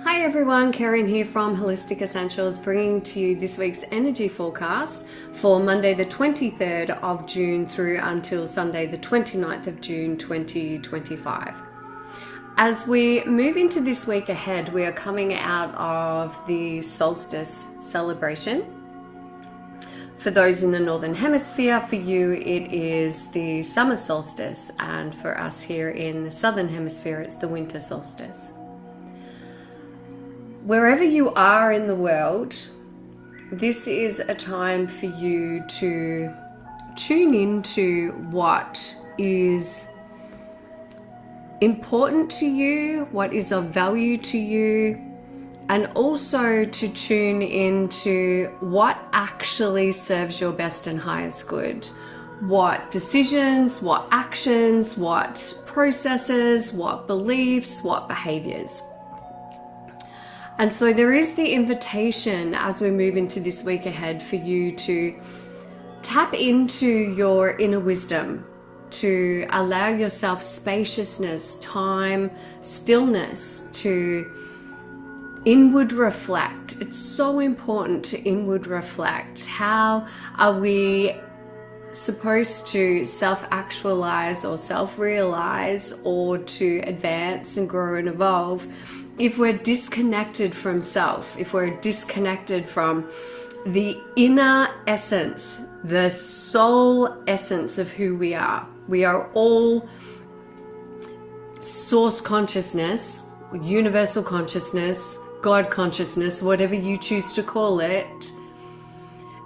Hi everyone, Karen here from Holistic Essentials, bringing to you this week's energy forecast for Monday the 23rd of June through until Sunday the 29th of June 2025. As we move into this week ahead, we are coming out of the solstice celebration. For those in the Northern Hemisphere, for you it is the summer solstice, and for us here in the Southern Hemisphere it's the winter solstice. Wherever you are in the world, this is a time for you to tune into what is important to you, what is of value to you, and also to tune into what actually serves your best and highest good. What decisions, what actions, what processes, what beliefs, what behaviors. And so there is the invitation as we move into this week ahead for you to tap into your inner wisdom, to allow yourself spaciousness, time, stillness, to inward reflect. It's so important to inward reflect. How are we supposed to self-actualize or self-realize or to advance and grow and evolve if we're disconnected from self, if we're disconnected from the inner essence, the soul essence of who we are? We are all source consciousness, universal consciousness, God consciousness, whatever you choose to call it,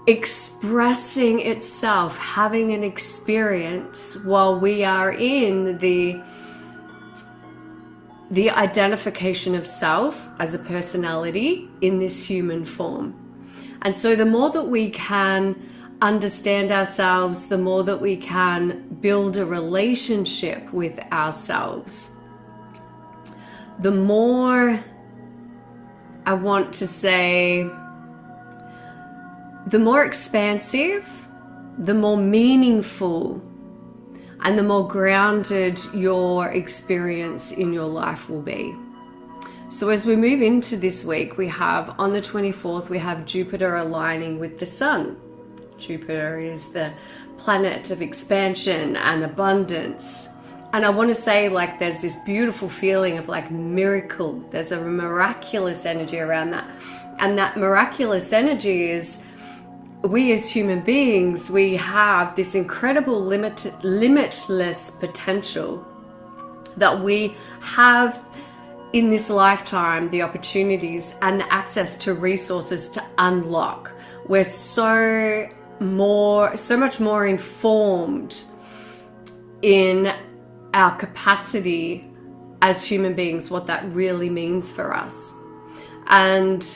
expressing itself, having an experience while we are in the identification of self as a personality in this human form. And so the more that we can understand ourselves, the more that we can build a relationship with ourselves, the more, I want to say, the more expansive, the more meaningful, and the more grounded your experience in your life will be. So as we move into this week, we have on the 24th, we have Jupiter aligning with the Sun. Jupiter is the planet of expansion and abundance. And I want to say, like, there's this beautiful feeling of like miracle. There's a miraculous energy around that. And that miraculous energy is, we as human beings, we have this incredible limitless potential that we have in this lifetime, the opportunities and the access to resources to unlock. We're so much more informed in our capacity as human beings, what that really means for us. And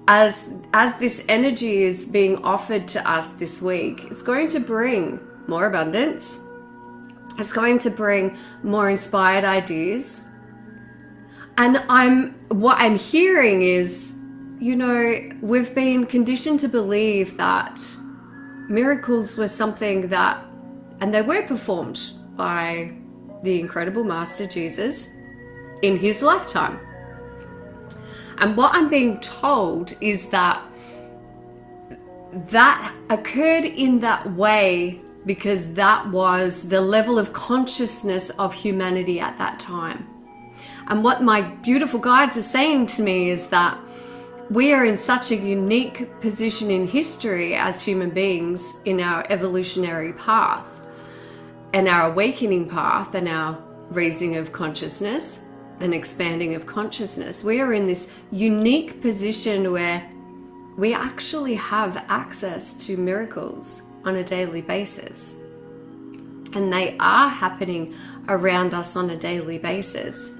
as this energy is being offered to us this week, it's going to bring more abundance. It's going to bring more inspired ideas. And what I'm hearing is, you know, we've been conditioned to believe that miracles were something that, and they were performed by the incredible Master Jesus in his lifetime. And what I'm being told is that occurred in that way because that was the level of consciousness of humanity at that time. And what my beautiful guides are saying to me is that we are in such a unique position in history as human beings in our evolutionary path and our awakening path and our raising of consciousness and expanding of consciousness. We are in this unique position where we actually have access to miracles on a daily basis. And they are happening around us on a daily basis.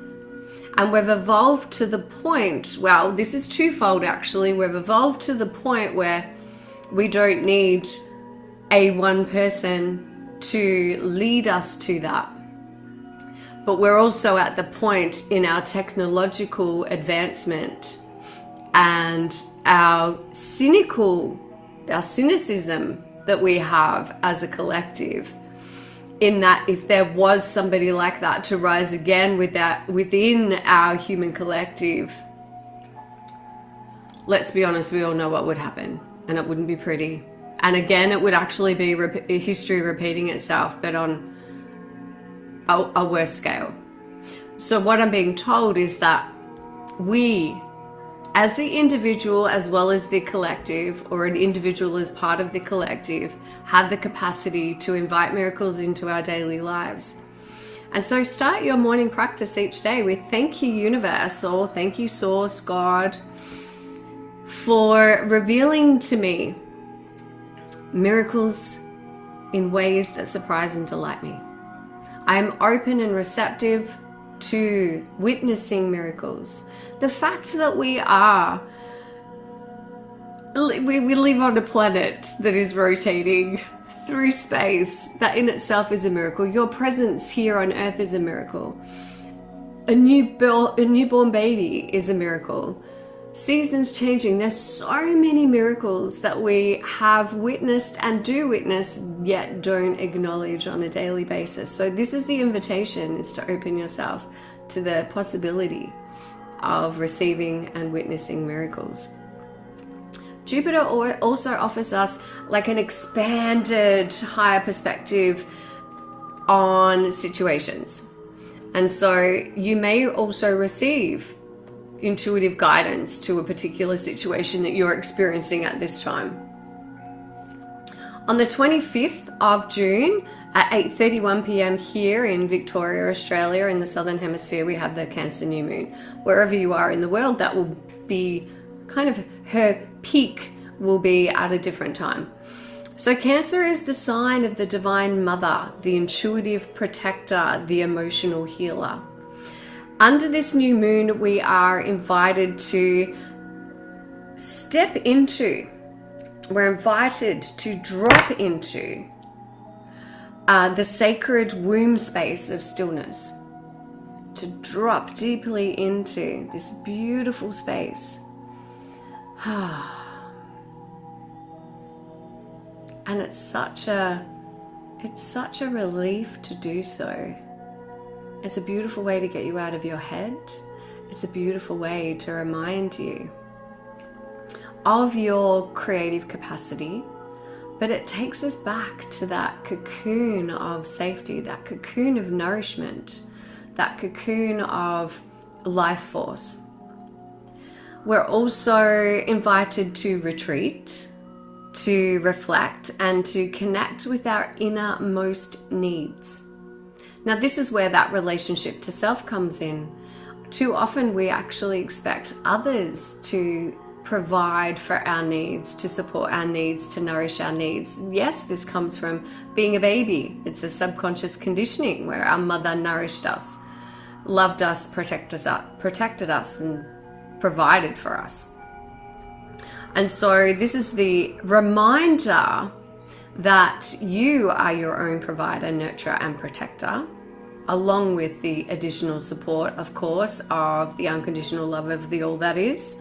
And we've evolved to the point, well, this is twofold actually. We've evolved to the point where we don't need a one person to lead us to that. But we're also at the point in our technological advancement and our cynicism that we have as a collective, in that if there was somebody like that to rise again with that within our human collective, let's be honest, we all know what would happen, and it wouldn't be pretty. And again, it would actually be history repeating itself, but on a worse scale. So what I'm being told is that we, as the individual as well as the collective, or an individual as part of the collective, have the capacity to invite miracles into our daily lives. And so start your morning practice each day with thank you, universe, or thank you, source, God, for revealing to me miracles in ways that surprise and delight me. I am open and receptive to witnessing miracles. The fact that we live on a planet that is rotating through space, that in itself is a miracle. Your presence here on earth is a miracle. A newborn baby is a miracle. Seasons changing. There's so many miracles that we have witnessed and do witness, yet don't acknowledge on a daily basis. So this is the invitation, is to open yourself to the possibility of receiving and witnessing miracles. Jupiter also offers us like an expanded, higher perspective on situations. And so you may also receive intuitive guidance to a particular situation that you're experiencing at this time. On the 25th of June at 8:31 p.m. here in Victoria, Australia, in the Southern Hemisphere, we have the Cancer new moon. Wherever you are in the world, that will be kind of her peak, will be at a different time. So Cancer is the sign of the Divine Mother, the intuitive protector, the emotional healer. Under this new moon, we are invited to step into, we're invited to drop into the sacred womb space of stillness, to drop deeply into this beautiful space. And it's such a relief to do so. It's a beautiful way to get you out of your head. It's a beautiful way to remind you of your creative capacity, but it takes us back to that cocoon of safety, that cocoon of nourishment, that cocoon of life force. We're also invited to retreat, to reflect, and to connect with our innermost needs. Now, this is where that relationship to self comes in. Too often we actually expect others to provide for our needs, to support our needs, to nourish our needs. Yes, this comes from being a baby. It's a subconscious conditioning where our mother nourished us, loved us, protected us, and provided for us. And so this is the reminder that you are your own provider, nurturer, and protector, along with the additional support, of course, of the unconditional love of the all that is.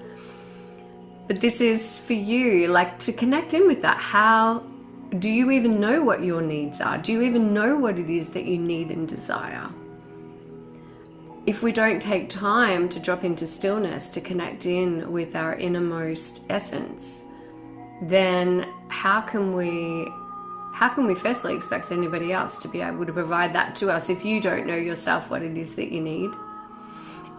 But this is for you, like, to connect in with that. How do you even know what your needs are? Do you even know what it is that you need and desire? If we don't take time to drop into stillness, to connect in with our innermost essence, then how can we firstly expect anybody else to be able to provide that to us if you don't know yourself what it is that you need?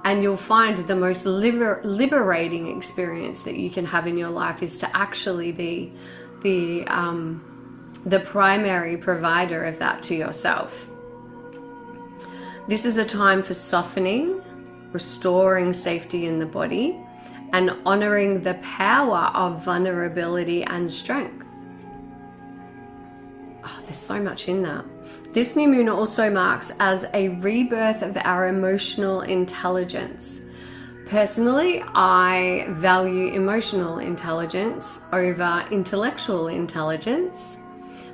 And you'll find the most liberating experience that you can have in your life is to actually be the primary provider of that to yourself. This is a time for softening, restoring safety in the body, and honoring the power of vulnerability and strength. Oh, there's so much in that. This new moon also marks as a rebirth of our emotional intelligence. Personally, I value emotional intelligence over intellectual intelligence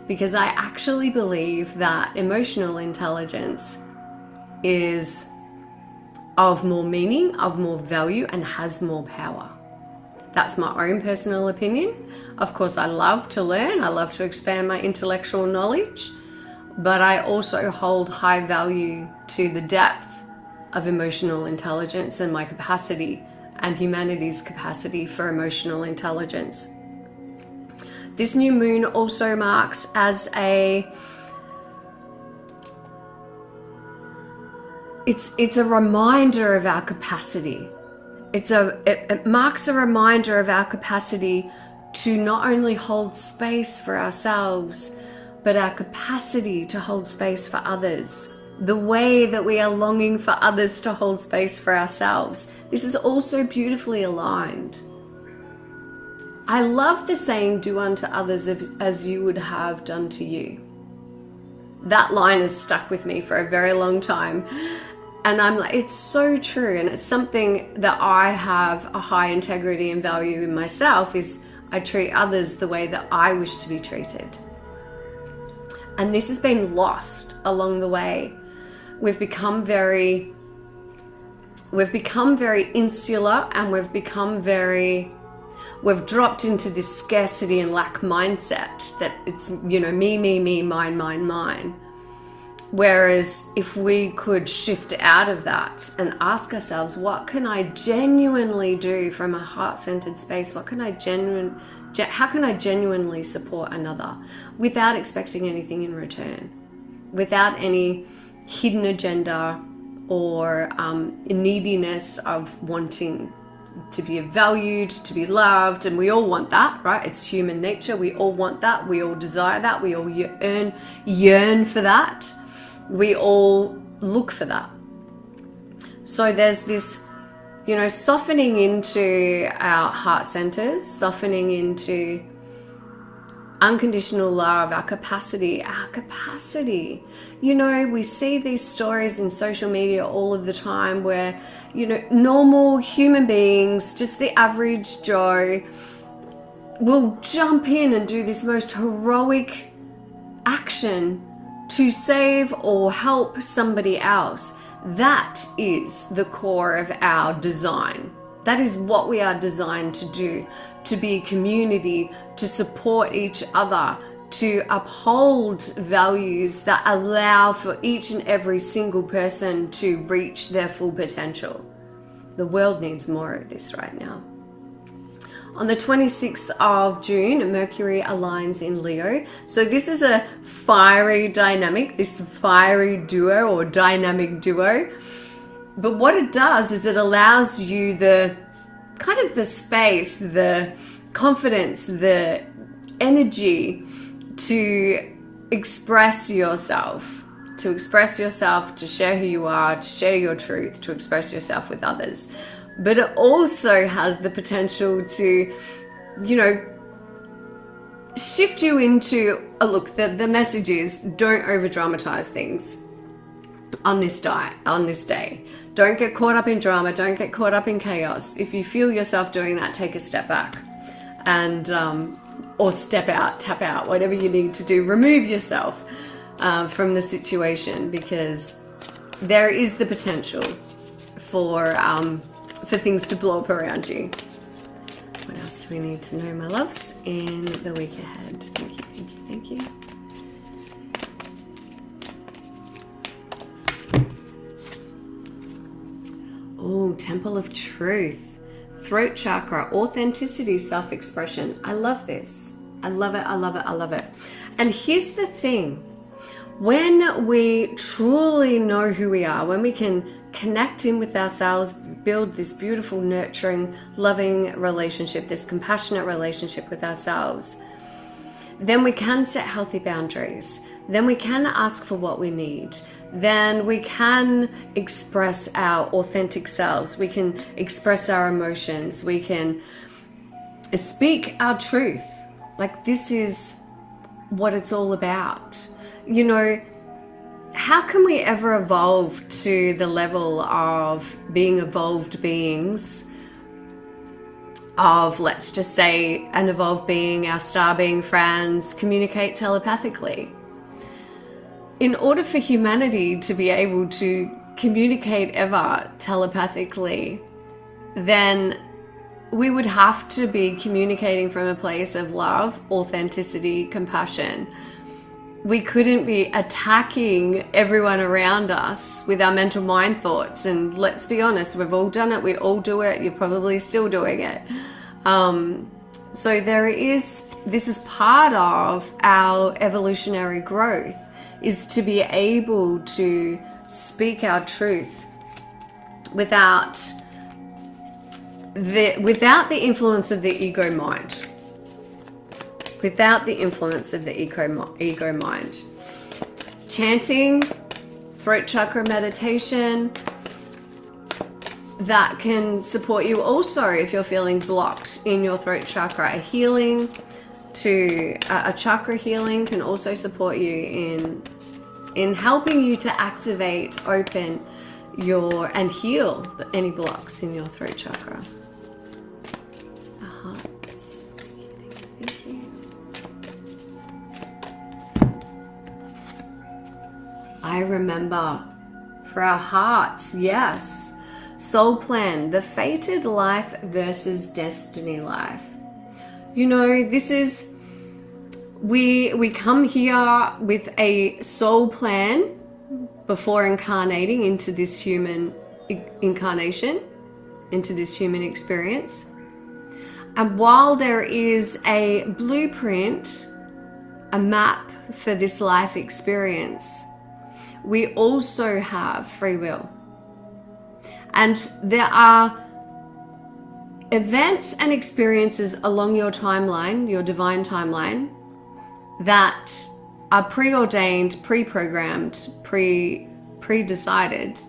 because I actually believe that emotional intelligence is of more meaning, of more value, and has more power. That's my own personal opinion. Of course, I love to learn. I love to expand my intellectual knowledge, but I also hold high value to the depth of emotional intelligence and my capacity and humanity's capacity for emotional intelligence. This new moon also marks as it's a reminder of our capacity. It marks a reminder of our capacity to not only hold space for ourselves, but our capacity to hold space for others. The way that we are longing for others to hold space for ourselves. This is also beautifully aligned. I love the saying, do unto others as you would have done to you. That line has stuck with me for a very long time. And I'm like, it's so true. And it's something that I have a high integrity and value in myself, is I treat others the way that I wish to be treated. And this has been lost along the way. We've become very insular, and we've dropped into this scarcity and lack mindset that it's, me, mine. Whereas if we could shift out of that and ask ourselves, what can I genuinely do from a heart-centered space? How can I genuinely support another without expecting anything in return, without any hidden agenda or neediness of wanting to be valued, to be loved? And we all want that, right? It's human nature. We all want that. We all desire that. We all yearn for that. We all look for that. So there's this, softening into our heart centers, softening into unconditional love, our capacity. We see these stories in social media all of the time where, normal human beings, just the average Joe, will jump in and do this most heroic action to save or help somebody else. That is the core of our design. That is what we are designed to do, to be a community, to support each other, to uphold values that allow for each and every single person to reach their full potential. The world needs more of this right now. On the 26th of June, Mercury aligns in Leo. So this is a fiery dynamic, this fiery duo or dynamic duo. But what it does is it allows you the space, the confidence, the energy to express yourself, to share who you are, to share your truth, to express yourself with others. But it also has the potential to, shift you into, the message is, don't over dramatize things on this day. Don't get caught up in drama. Don't get caught up in chaos. If you feel yourself doing that, take a step back and, or step out, tap out, whatever you need to do. Remove yourself from the situation, because there is the potential for things to blow up around you. What else do we need to know, my loves, in the week ahead? Thank you. Oh, Temple of Truth. Throat chakra, authenticity, self-expression. I love this. I love it. And here's the thing. When we truly know who we are, when we can connect in with ourselves, build this beautiful, nurturing, loving relationship, this compassionate relationship with ourselves, then we can set healthy boundaries. Then we can ask for what we need. Then we can express our authentic selves. We can express our emotions. We can speak our truth. Like, this is what it's all about. How can we ever evolve to the level of being evolved beings, of, let's just say, an evolved being, our star being friends, communicate telepathically? In order for humanity to be able to communicate ever telepathically, then we would have to be communicating from a place of love, authenticity, compassion. we couldn't be attacking everyone around us with our mental mind thoughts. And let's be honest, we've all done it. We all do it. You're probably still doing it. So this is part of our evolutionary growth, is to be able to speak our truth without the influence of the ego mind. Without the influence of the ego mind. Chanting, throat chakra meditation, that can support you also if you're feeling blocked in your throat chakra. A chakra healing can also support you in helping you to activate, open and heal any blocks in your throat chakra. I remember for our hearts, yes. Soul plan, the fated life versus destiny life. You know, this is, we come here with a soul plan before incarnating into this human incarnation, into this human experience. And while there is a blueprint, a map for this life experience, we also have free will. And there are events and experiences along your timeline, your divine timeline, that are preordained, pre-programmed, pre-decided,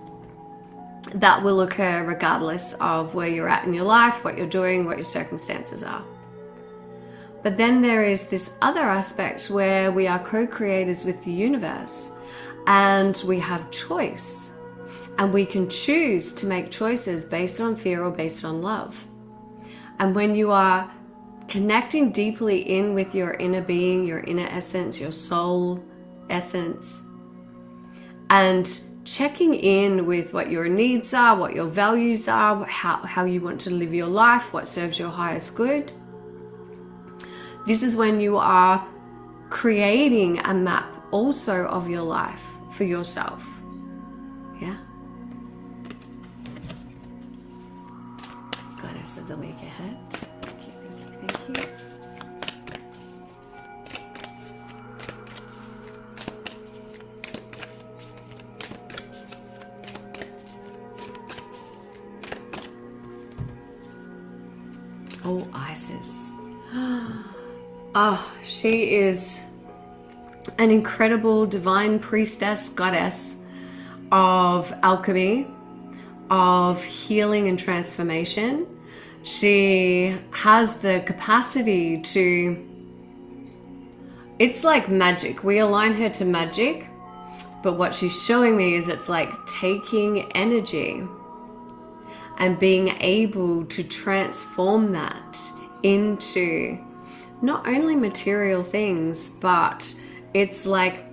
that will occur regardless of where you're at in your life, what you're doing, what your circumstances are. But then there is this other aspect where we are co-creators with the universe, and we have choice, and we can choose to make choices based on fear or based on love. And when you are connecting deeply in with your inner being, your inner essence, your soul essence, and checking in with what your needs are, what your values are, how you want to live your life, what serves your highest good, this is when you are creating a map also of your life for yourself. Yeah? Goddess of the week ahead. Thank you. Oh, Isis. Oh, she is an incredible divine priestess, goddess of alchemy, of healing and transformation. She has the capacity to, it's like magic. We align her to magic, but what she's showing me is it's like taking energy and being able to transform that into not only material things, but it's like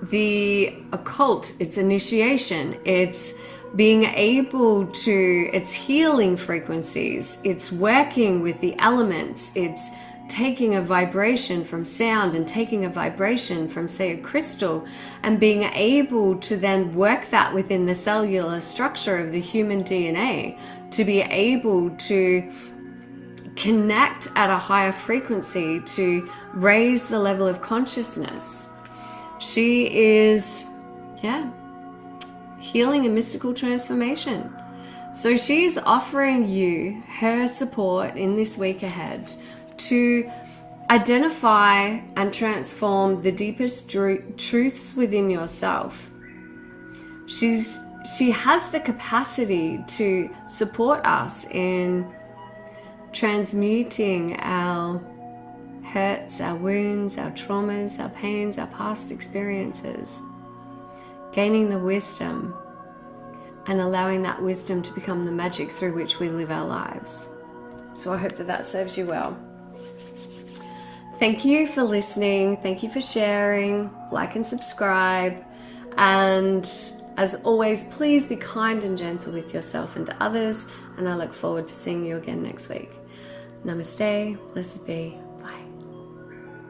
the occult, it's initiation, it's being able to, it's healing frequencies, it's working with the elements, it's taking a vibration from sound and taking a vibration from, say, a crystal, and being able to then work that within the cellular structure of the human DNA to be able to connect at a higher frequency to raise the level of consciousness. She is, healing and mystical transformation. So she is offering you her support in this week ahead to identify and transform the deepest truths within yourself. She has the capacity to support us in transmuting our hurts, our wounds, our traumas, our pains, our past experiences, gaining the wisdom and allowing that wisdom to become the magic through which we live our lives. So I hope that serves you well. Thank you for listening. Thank you for sharing. Like and subscribe. And as always, please be kind and gentle with yourself and to others. And I look forward to seeing you again next week. Namaste. Blessed be.